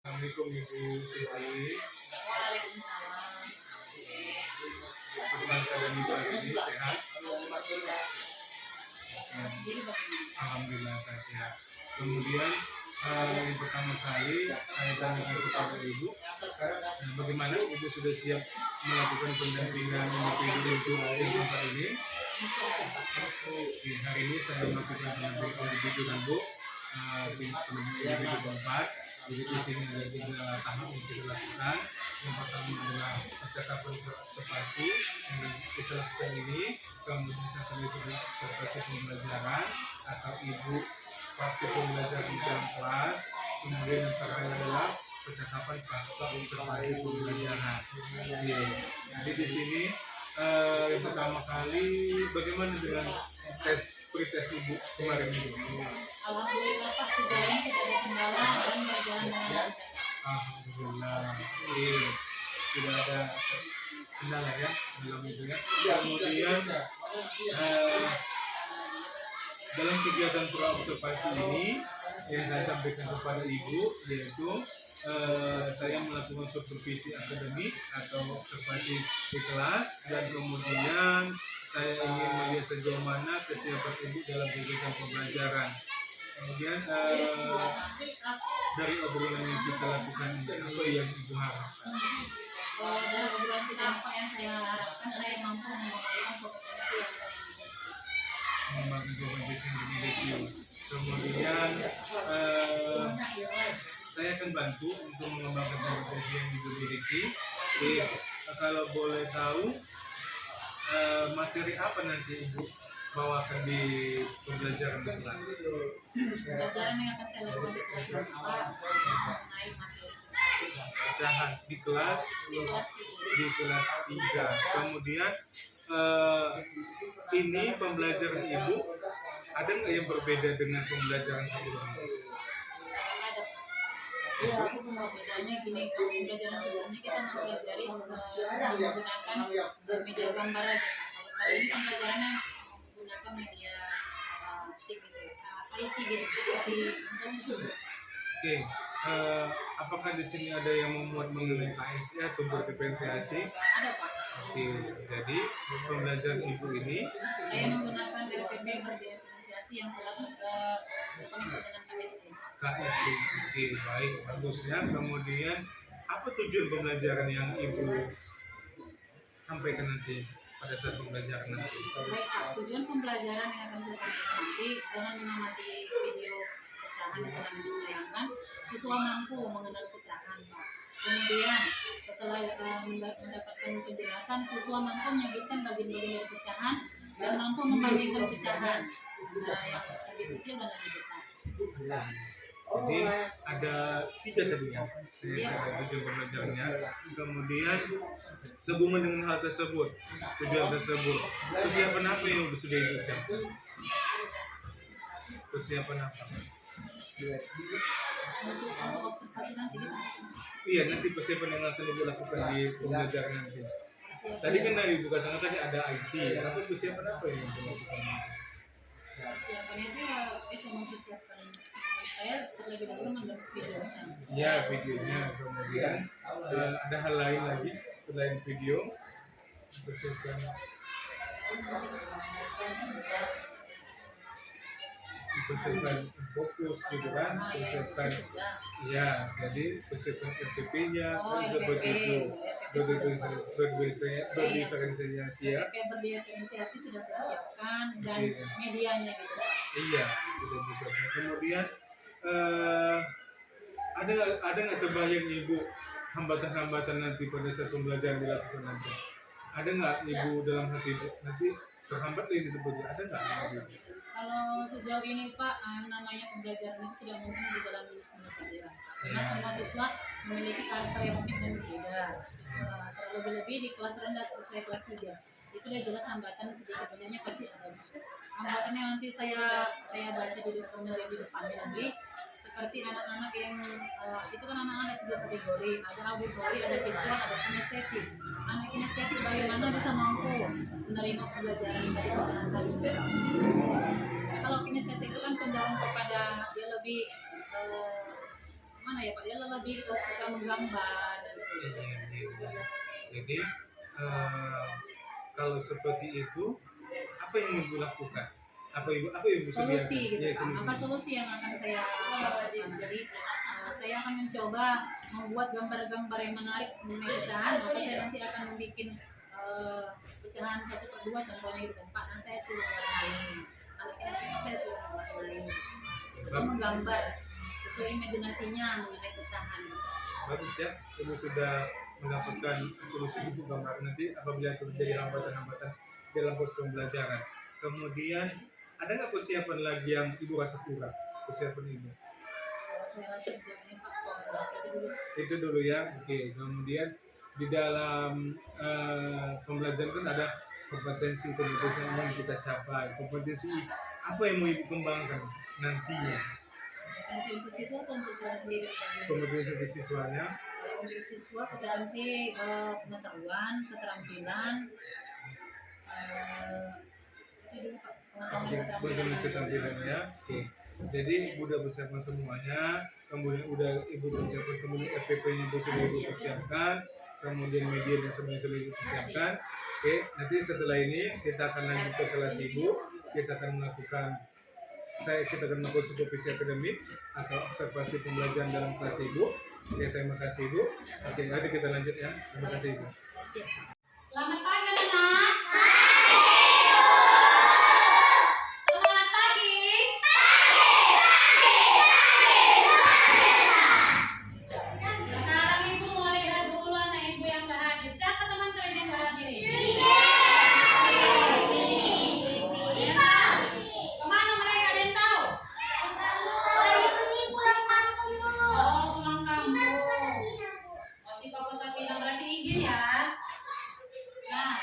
Assalamualaikum Ibu Siti. Waalaikumsalam. Bagaimana keadaan Ibu hari ini? Sehat? Sendiri bagaimana? Alhamdulillah saya sehat. Kemudian yang pertama kali saya tanyakan kepada Ibu, bagaimana Ibu sudah siap melakukan pendampingan individu untuk yang keempat ini? Hari ini saya melakukan pendampingan individu dan Bu, individu keempat. Jadi di sini ada 3 tahap yang kita lakukan. Yang pertama adalah percakapan observasi yang kita lakukan ini. Kemudian setelah itu adalah observasi pembelajaran atau ibu praktik pembelajaran di dalam kelas. Kemudian yang terakhir adalah percakapan pasca observasi pembelajaran. Jadi di sini yang pertama kali bagaimana dengan pretest ibu kemarin ini? Alhamdulillah Pak, sejauh ini tidak ada kendala dan berjalan dengan lancar. Alhamdulillah, tidak ada kendala ya dalam itu ya. Kemudian dalam kegiatan praobservasi ini yang saya sampaikan kepada ibu yaitu saya melakukan supervisi akademik atau observasi di kelas, dan kemudian saya ingin melihat sejauh mana kesiapan ibu dalam kegiatan pembelajaran. Kemudian dari obrolan yang kita lakukan ini, apa yang ibu harapkan? Dari obrolan kita, apa yang saya harapkan, saya mampu mengembangkan kompetensi yang saya miliki. Mengembangkan kompetensi yang dimiliki. Kemudian saya akan bantu untuk mengembangkan kompetensi yang dimiliki. Kalau boleh tahu materi apa nanti ibu bawakan di pembelajaran di kelas? Pembelajaran yang akan saya lakukan di kelas apa mengenai materi Pecahan di kelas 3. Kemudian ini pembelajaran ibu ada nggak yang berbeda dengan pembelajaran sebelumnya? Bedanya gini, kalau pembelajaran sebelumnya kita mempelajari menggunakan media gambar aja. Kalau kali ini pembelajarannya menggunakan media IT gitu, seperti Oke, apakah di sini ada yang memuat mengenai KSI atau berdiferensiasi? ada Pak. Oke, jadi pembelajaran ibu ini Saya menggunakan RPP berdiferensiasi yang telah terkoneksi dengan KSI. KSI. Oke, baik, bagus ya. Kemudian apa tujuan pembelajaran yang ibu sampaikan nanti pada saat pembelajaran nanti? Baik Pak, tujuan pembelajaran yang akan saya sampaikan nanti dengan mengamati video pecahan yang telah ditayangkan, siswa mampu mengenal pecahan Pak. Kemudian setelah mendapatkan penjelasan, siswa mampu menyebutkan bagian-bagian dari pecahan dan mampu membandingkan pecahan antara yang lebih kecil dan lebih besar. Jadi ada 3 tadi ya, saya tujuan pembelajarannya. Kemudian sehubungan dengan hal tersebut, tujuan tersebut, persiapan apa yang sudah ibu siapkan? Persiapan apa? Untuk observasi nanti kita Iya, nanti persiapan yang akan ibu lakukan di pembelajaran nanti. Tadi kan dari ibu katakan tadi ada IT, apa persiapan apa yang ibu lakukan? persiapannya itu mempersiapkan saya terlebih dahulu membuat videonya. Ya, videonya. Kemudian ada hal lain lagi selain video, persiapan fokus gitu kan, persiapan ya, jadi persiapan RTP-nya seperti itu, berdiferensiasi ya. Berdiferensiasi sudah saya siapkan dan medianya gitu. Iya, sudah bisa. Kemudian ada nggak terbayang ibu hambatan-hambatan nanti pada saat pembelajaran dilakukan nanti? Ada nggak ibu dalam hati ibu nanti terhambat ini sebetulnya, ada nggak? Kalau sejauh ini Pak, namanya pembelajaran itu tidak mungkin berjalan mulus saja. Karena semua siswa memiliki karakter yang unik dan berbeda. Terlebih-lebih di kelas rendah seperti kelas 3, itu udah jelas hambatan sedikit banyaknya pasti ada. Hambatannya nanti saya baca di depannya nanti, seperti anak-anak yang itu kan anak-anak 3 kategori, ada auditori, ada visual, ada kinestetik. Anak kinestetik bagaimana bisa mampu menerima pembelajaran dari pecahan tadi. Kalau kinestetik itu kan cenderung kepada dia lebih mana ya Pak, dia lebih suka menggambar dan Iya. Jadi kalau seperti itu, apa yang ibu lakukan? Apa ibu solusi sediakan? gitu Ya, Pak. Apa solusi yang akan saya lakukan? Jadi saya akan mencoba membuat gambar-gambar yang menarik mengenai pecahan, maka saya nanti akan membuat pecahan 1/2 contohnya gitu kan Pak. Nah saya suruh warnai, anak saya suruh warnai, itu menggambar sesuai imajinasinya mengenai pecahan. Bagus ya, ibu sudah mendapatkan solusi untuk gambar nanti apabila terjadi hambatan-hambatan dalam proses pembelajaran. Kemudian ada nggak persiapan lagi yang ibu rasa kurang? Persiapan ibu? Kalau saya rasa sejauh ini Pak, itu dulu. Itu dulu ya. Oke. Kemudian di dalam pembelajaran kan ada kompetensi yang mau kita capai. Kompetensi apa yang mau ibu kembangkan nantinya? Kompetensi untuk siswa atau untuk saya sendiri sebagai Kompetensi di siswanya. kalau untuk siswa kompetensi pengetahuan, keterampilan, itu dulu Pak, pengetahuan Bagaimana keterampilannya ya? Oke. Jadi ibu udah persiapkan semuanya, kemudian udah ibu persiapkan, kemudian FPP-nya ibu sudah ibu persiapkan, kemudian media dan semuanya sudah ibu persiapkan. Oke, nanti setelah ini kita akan lanjut ke kelas ibu, kita akan melakukan supervisi akademik atau observasi pembelajaran dalam kelas ibu. Oke, terima kasih ibu. Oke, nanti kita lanjut ya. Terima kasih ibu. Siap. Selamat pagi anak-anak. Selamat pagi. Sekarang ibu mau lihat dulu anak ibu yang nggak hadir. Siapa teman kalian yang nggak hadir ini? Kemana mereka, ada yang tahu? Oh, pulang kampung. Si Papa tak bilang berarti izin ya. Nah,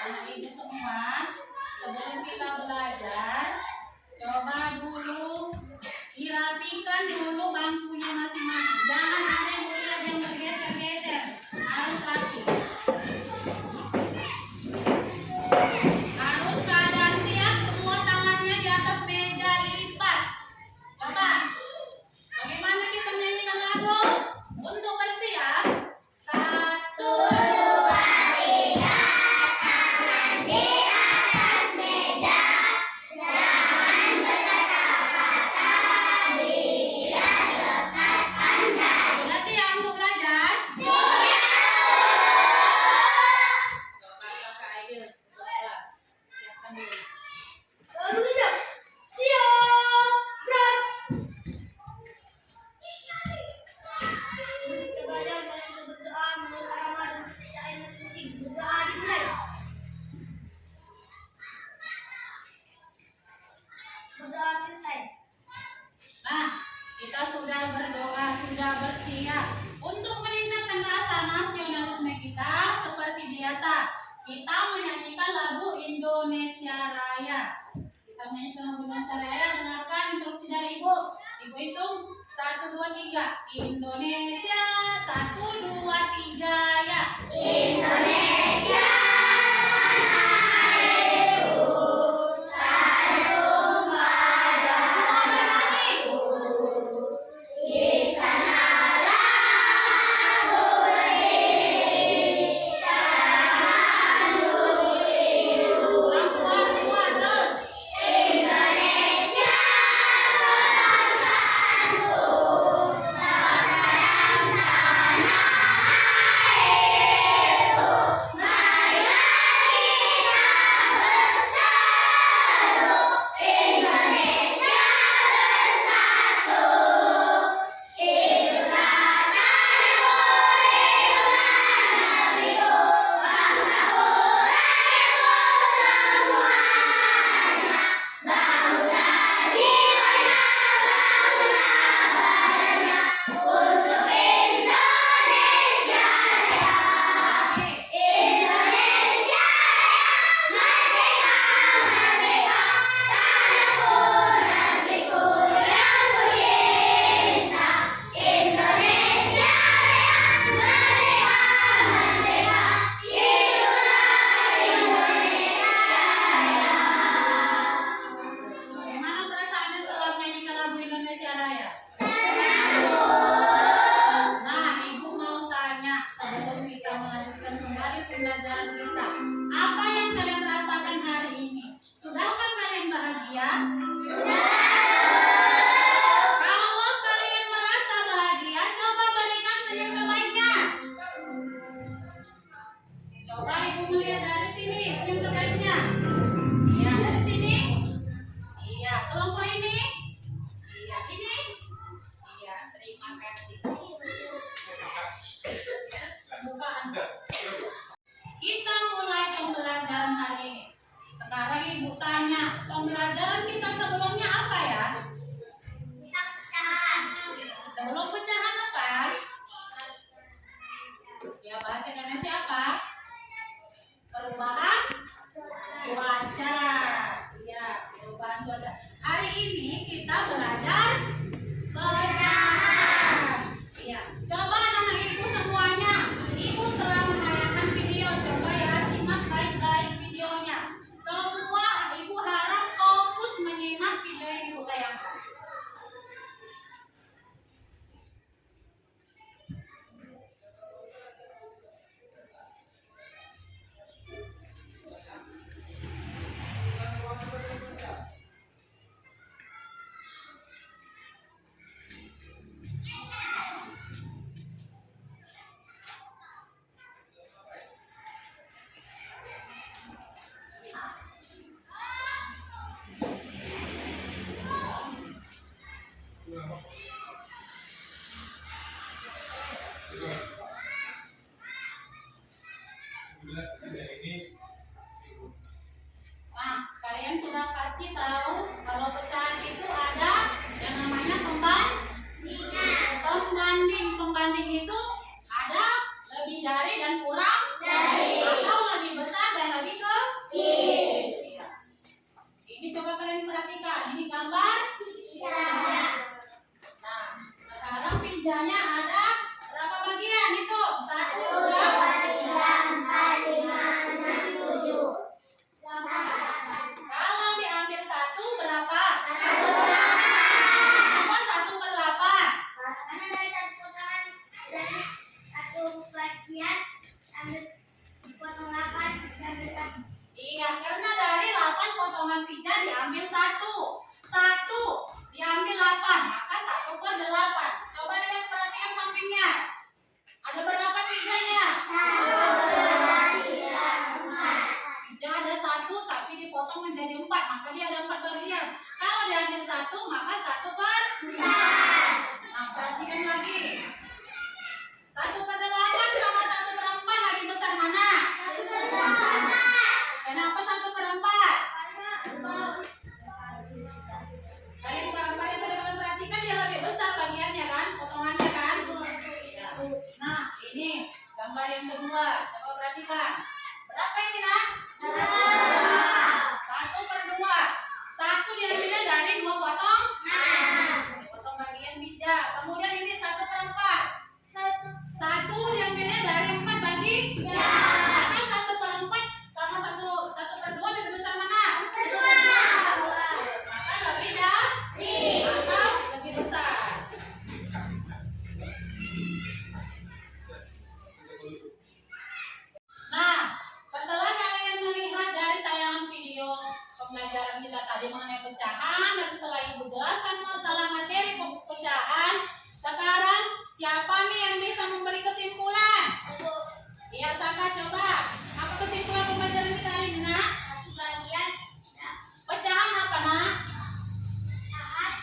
anak ibu semua, sebelum kita belajar, coba dulu dirapikan dulu bangkunya masing-masing. Jangan ada yang melihat yang bergeser-geser. Harus rapi. Harus keadaan siap, semua tangannya di atas meja lipat. Coba, bagaimana kita menyanyikan lagu? Untuk bersiap, 1, 2, 3. Sudah siap untuk belajar? Soka-soka aja untuk kelas. Siapkan dulu. Nah, kita sudah berdoa, sudah bersiap untuk meningkatkan rasa nasionalisme kita. Seperti biasa, kita menyanyikan lagu Indonesia Raya. Kita menyanyikan lagu Indonesia Raya. Dengarkan instruksi dari ibu. Ibu hitung 1, 2, 3. Indonesia 1, 2, 3 ya. Indonesia Orang tua semua terus. Indonesia Sekarang pijanya ada berapa bagian itu? 1, 2, 3, 4, 5, 6, 7. Kalau diambil 1 berapa? 1/8. Karena dari satu potongan dari satu bagian ambil potong 8 ambil 1. Iya, karena dari 8 potongan pija diambil 1. 1 diambil 8, maka 1/8. Coba lihat, perhatikan sampingnya. Ada berapa pijanya? 1, 2, 3, 4. Pija ada 1 tapi dipotong menjadi 4, maka dia ada 4 bagian. Kalau diambil 1 maka 1/4. Nah, perhatikan lagi. 1/8 sama 1/4 lagi besar mana? Kenapa 1/4? Dari buka 4 itu dengan perhatikan dia lebih besar bagiannya kan, potongannya kan. Nah, ini gambar yang kedua. Coba perhatikan. Berapa ini nak? 1/2. 1 diambilnya dari 2 potong. Potong bagian bija. Kemudian ini 1/4. 1 diambilnya dari 4 bagi. Maka 1/4 sama 1/2 lebih besar mana? Yes, maka lebih dari atau lebih besar. Nah, setelah kalian melihat dari tayangan video pembelajaran kita tadi mengenai pecahan, dan setelah Ibu jelaskan masalah materi pecahan, sekarang siapa nih yang bisa memberi kesimpulan? Iya, Saka, coba. Apa kesimpulan pembelajaran kita hari ini, nak? Satu bagian Pecahan apa, nak? tahan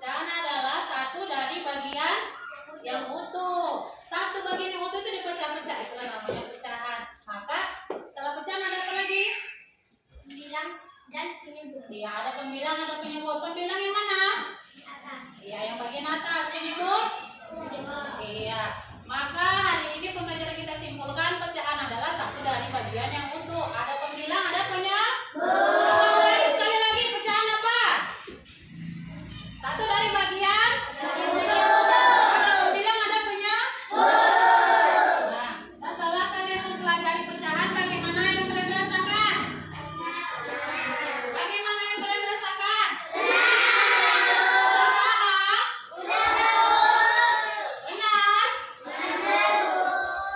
Pecahan adalah satu dari bagian yang utuh. Satu bagian yang utuh itu dipecah-pecah, itulah namanya pecahan. Maka setelah pecahan ada apa lagi? bilang dan penyebut Iya, ada pembilang, ada penyebut. Pembilang yang mana? di atas. Iya, yang bagian atas. Penyebut? Iya. Maka hari ini pembelajaran kita simpulkan pecahan adalah satu dari bagian yang utuh. Ada pembilang, ada penyebut. Sekali lagi, pecahan apa? Satu dari bagian. Ada pembilang, ada penyebut. Nah, setelah kalian mempelajari pecahan, bagaimana yang kalian rasakan? Bagaimana yang kalian rasakan? Benar?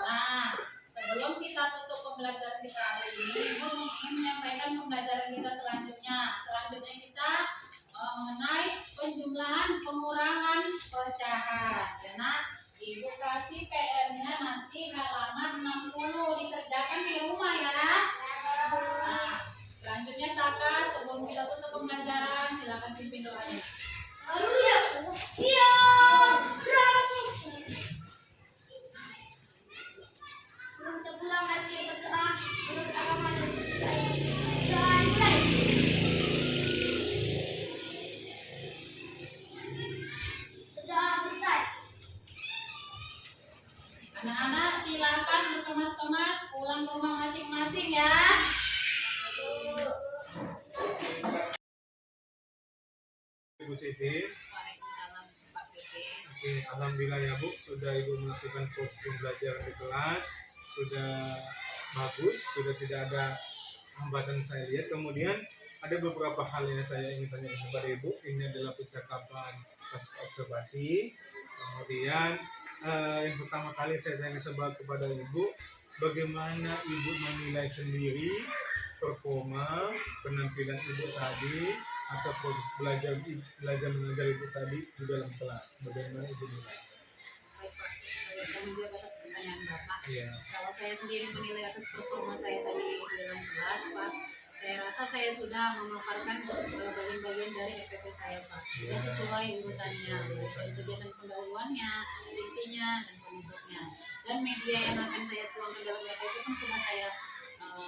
Nah, sebelum kita tutup pembelajaran kita hari ini, Ibu ingin menyampaikan pembelajaran kita selanjutnya. Selanjutnya kita mengenai penjumlahan pengurangan pecahan. Ya, nak, Ibu kasih PR-nya nanti halaman 60, dikerjakan di rumah ya. Nah, selanjutnya Saka, sebelum kita tutup pembelajaran, silakan pimpin doanya. Siap. Belum terpulang lagi berdoa menurut agama dan budaya. Doa mulai. Berdoa besar. Anak-anak silakan berkemas-kemas pulang rumah masing-masing ya. Ibu Siti. Waalaikumsalam Pak PT. Oke, alhamdulillah ya Bu, sudah Ibu melakukan proses pembelajaran di kelas, sudah bagus, sudah tidak ada hambatan saya lihat. Kemudian ada beberapa hal yang saya ingin tanya kepada Ibu. Ini adalah percakapan pas observasi. Kemudian yang pertama kali saya tanya kepada Ibu, bagaimana Ibu menilai sendiri performa penampilan Ibu tadi atau proses belajar mengajar Ibu tadi di dalam kelas? Bagaimana Ibu nilai? Baik Pak, saya akan menjawab atas pertanyaan Bapak. Iya. Kalau saya sendiri menilai atas performa saya tadi di dalam kelas, Pak, saya rasa saya sudah memaparkan bagian-bagian dari EPP saya, Pak. Sudah sesuai urutannya, dari kegiatan pendahuluannya, intinya, dan penutupnya. Dan media yang akan saya tuangkan dalam EPP pun sudah saya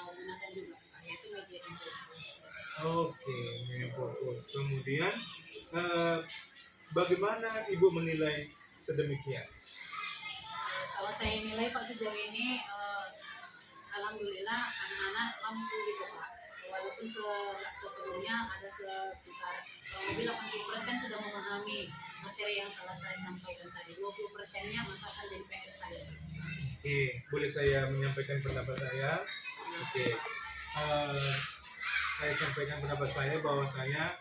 gunakan juga, Pak, yaitu media informasi. Oke, ini fokus. Kemudian bagaimana Ibu menilai sedemikian? Kalau saya nilai Pak sejauh ini, alhamdulillah anak-anak mampu gitu Pak. Walaupun sebelumnya ada sekitar kurang lebih 80% sudah memahami materi yang telah saya sampaikan tadi. 20%-nya maka akan jadi PR saya. Oke, boleh saya menyampaikan pendapat saya? Oke, saya sampaikan pendapat saya bahwasanya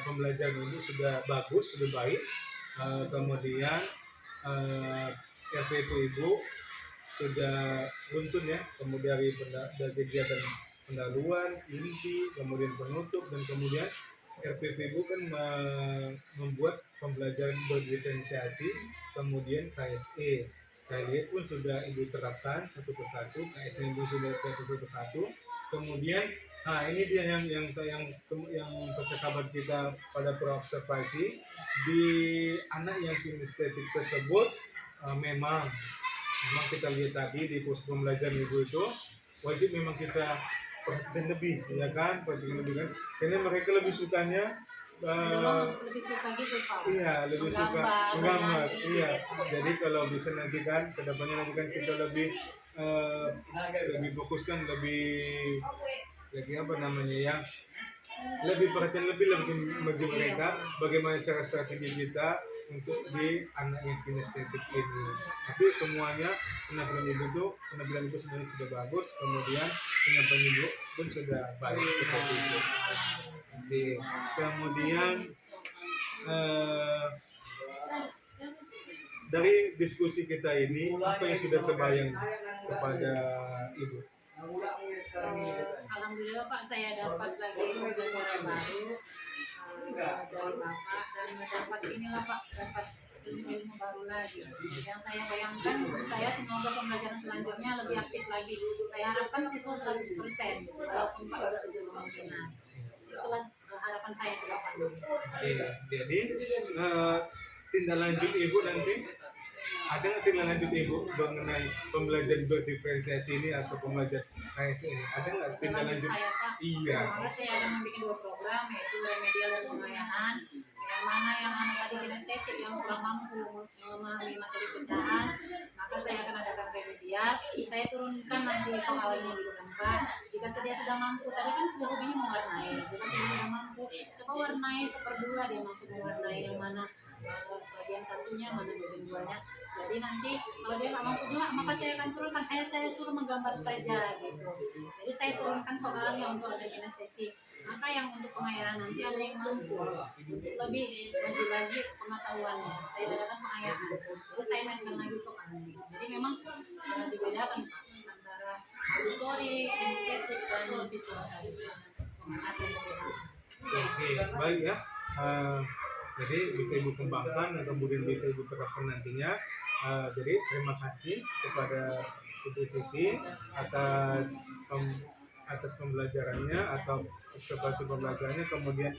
pembelajaran Ibu sudah bagus, sudah baik. Kemudian RPP Ibu sudah runtun ya, kemudian dari kegiatan pendahuluan, inti, kemudian penutup, dan kemudian RPP Ibu kan membuat pembelajaran berdiferensiasi, kemudian KSE. Saya lihat pun sudah Ibu terapkan satu persatu, KSE Ibu sudah terapkan satu persatu. Kemudian, nah ini dia yang percakapan kita pada observasi di anak yang kinestetik tersebut. Memang kita lihat tadi di pos pembelajaran Ibu itu wajib memang kita perhatikan lebih, ya kan, perhatikan lebih kan, karena mereka lebih sukanya Lebih suka gitu Pak. iya, lebih suka menggambar, iya. Jadi kalau bisa nanti kan kedepannya nanti kan kita lebih fokuskan, lebih apa namanya yang lebih perhatian lebih bagi mereka, bagaimana cara strategi kita untuk di anak yang kinestetik ini. Tapi semuanya penampilan Ibu sebenarnya sudah bagus, kemudian penampilan Ibu pun sudah baik seperti itu. Oke. Kemudian dari diskusi kita ini apa yang sudah terbayang kepada Ibu? Alhamdulillah Pak, saya dapat lagi pembelajaran baru dari Bapak, dan dapat inilah Pak, dapat ilmu baru lagi. Yang saya bayangkan, saya semoga pembelajaran selanjutnya lebih aktif lagi. Saya harapkan siswa 100%, walaupun Pak ada kemungkinan. Itulah harapan saya ke depan. Jadi tindak lanjut Ibu nanti, ada nggak tindak lanjut Ibu mengenai pembelajaran berdiferensiasi ini atau pembelajaran KSE ini? Ada nggak tindak lanjut? Saya, Pak, Iya. maka saya akan membuat 2 program, yaitu remedial dan pengayahan. Yang mana yang anak tadi kinestetik yang kurang mampu memahami materi pecahan, maka saya akan adakan remedial. Saya turunkan nanti soalnya di tempat. Jika dia sudah mampu, tadi kan sudah hobinya mewarnai. Jika sudah mampu, coba warnai 1/2, dia mampu mewarnai yang mana bagian satunya, mana bagian duanya. Jadi nanti kalau dia nggak mampu juga, maka saya akan turunkan, saya suruh menggambar saja gitu. Jadi saya turunkan soalnya untuk ada kinestetik. Maka yang untuk pengayaran nanti ada yang mampu untuk lebih maju lagi pengetahuannya. Saya adakan pengayaran. Jadi saya mainkan lagi soalnya. Jadi memang dibedakan Pak, antara auditori, kinestetik, dan visual tadi. Oke, baik ya. Jadi bisa Ibu kembangkan dan kemudian bisa Ibu terapkan nantinya. Jadi terima kasih kepada Ibu Siti atas pembelajarannya atau observasi pembelajarannya, kemudian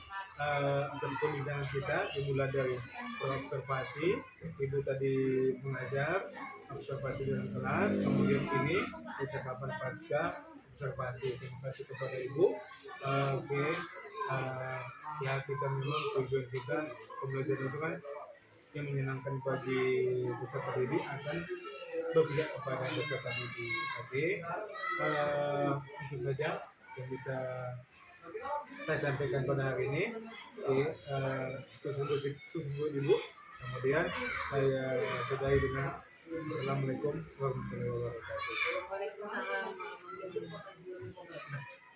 atas perbincangan kita dimulai dari observasi, Ibu tadi mengajar observasi dalam kelas, kemudian ini percakapan pasca observasi. Terima kasih kepada Ibu. Oke. Ya kita memang tujuan kita pembelajaran itu kan yang menyenangkan bagi peserta didik akan berpihak kepada peserta didik. Oke, itu saja yang bisa saya sampaikan pada hari ini. Oke, susun Ibu. Kemudian saya sudahi dengan Assalamualaikum warahmatullahi wabarakatuh. Waalaikumsalam warahmatullahi wabarakatuh.